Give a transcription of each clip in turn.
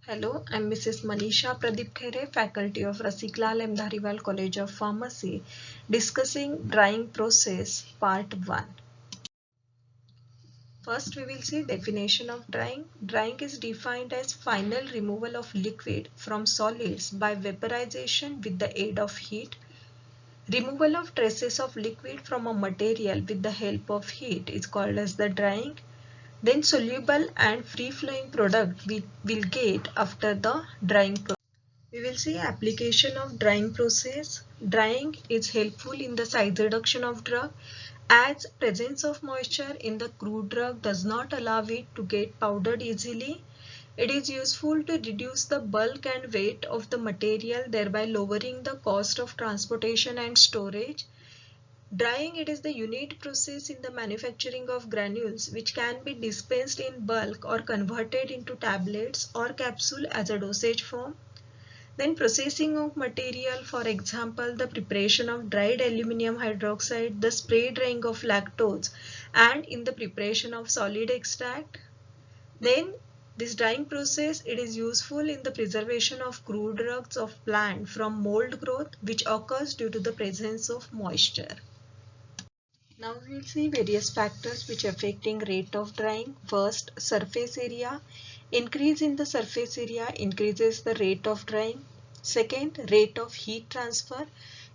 Hello, I'm Mrs. Manisha Pradeep Khere, Faculty of Rasiklal M. Dhariwal College of Pharmacy, discussing drying process, part 1. First, we will see definition of drying. Drying is defined as final removal of liquid from solids by vaporization with the aid of heat. Removal of traces of liquid from a material with the help of heat is called as the drying. Then soluble and free-flowing product we will get after the drying process. We will see application of drying process. Drying is helpful in the size reduction of drug as presence of moisture in the crude drug does not allow it to get powdered easily. It is useful to reduce the bulk and weight of the material, thereby lowering the cost of transportation and storage. Drying, it is the unit process in the manufacturing of granules which can be dispensed in bulk or converted into tablets or capsule as a dosage form. Then processing of material, for example, the preparation of dried aluminum hydroxide, the spray drying of lactose, and in the preparation of solid extract. Then this drying process, it is useful in the preservation of crude drugs of plant from mold growth which occurs due to the presence of moisture. Now we will see various factors which affecting rate of drying. First, surface area. Increase in the surface area increases the rate of drying. Second, rate of heat transfer.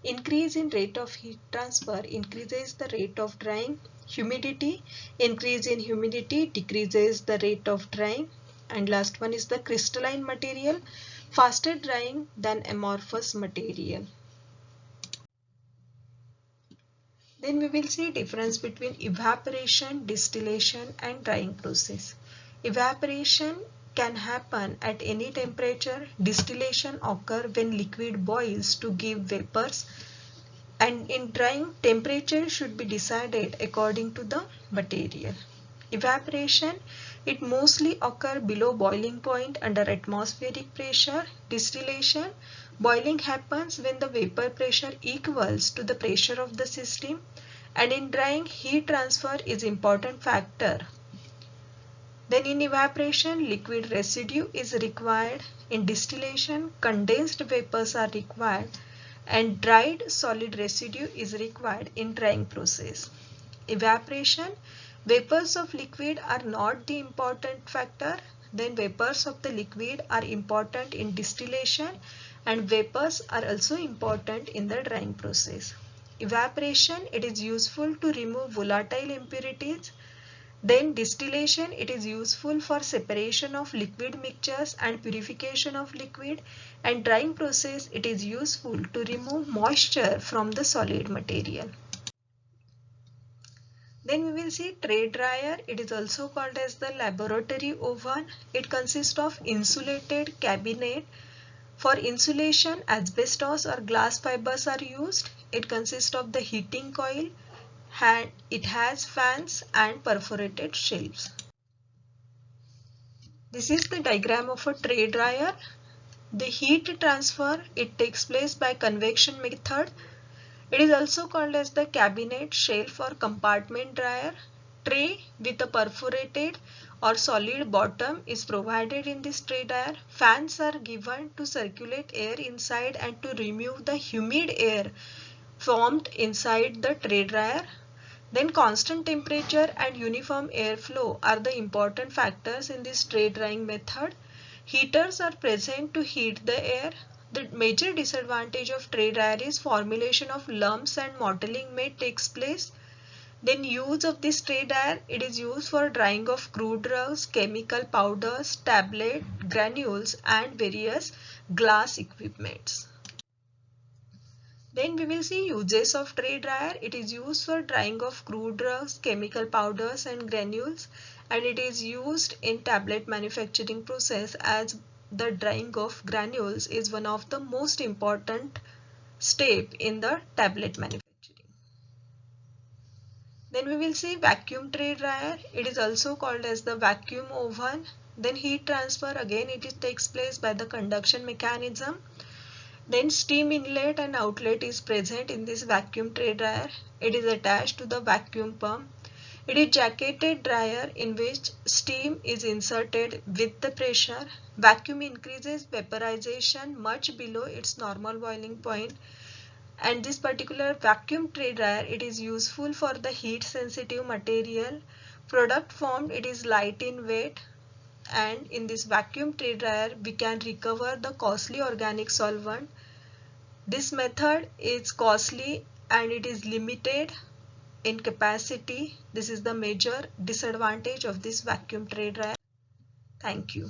Increase in rate of heat transfer increases the rate of drying. Humidity. Increase in humidity decreases the rate of drying. And last one is the crystalline material. Faster drying than amorphous material. Then we will see difference between evaporation, distillation and drying process. Evaporation can happen at any temperature. Distillation occur when liquid boils to give vapors. And in drying, temperature should be decided according to the material. Evaporation, it mostly occur below boiling point under atmospheric pressure. Distillation, boiling happens when the vapor pressure equals to the pressure of the system. And in drying, heat transfer is important factor. Then in evaporation, liquid residue is required. In distillation, condensed vapors are required. And dried solid residue is required in drying process. Evaporation, vapors of liquid are not the important factor. Then vapors of the liquid are important in distillation and vapors are also important in the drying process. Evaporation, it is useful to remove volatile impurities. Then distillation, it is useful for separation of liquid mixtures and purification of liquid, and drying process, it is useful to remove moisture from the solid material. Then we will see tray dryer. It is also called as the laboratory oven. It consists of insulated cabinet. For insulation, asbestos or glass fibers are used. It consists of the heating coil. It has fans and perforated shelves. This is the diagram of a tray dryer. The heat transfer, it takes place by convection method. It is also called as the cabinet, shelf or compartment dryer. Tray with a perforated or solid bottom is provided in this tray dryer. Fans are given to circulate air inside and to remove the humid air formed inside the tray dryer. Then constant temperature and uniform airflow are the important factors in this tray drying method. Heaters are present to heat the air. The major disadvantage of tray dryer is formulation of lumps and mottling may takes place. Then use of this tray dryer, it is used for drying of crude drugs, chemical powders, tablet, granules and various glass equipments. Then we will see uses of tray dryer. It is used for drying of crude drugs, chemical powders and granules, and it is used in tablet manufacturing process as the drying of granules is one of the most important step in the tablet manufacturing. Then we will see vacuum tray dryer. It is also called as the vacuum oven. Then heat transfer, again it takes place by the conduction mechanism. Then steam inlet and outlet is present in this vacuum tray dryer. It is attached to the vacuum pump. It is jacketed dryer in which steam is inserted with the pressure. Vacuum increases vaporization much below its normal boiling point, and this particular vacuum tray dryer, it is useful for the heat sensitive material. Product formed, it is light in weight, and in this vacuum tray dryer we can recover the costly organic solvent. This method is costly and it is limited in capacity. This is the major disadvantage of this vacuum tray dryer. Thank you.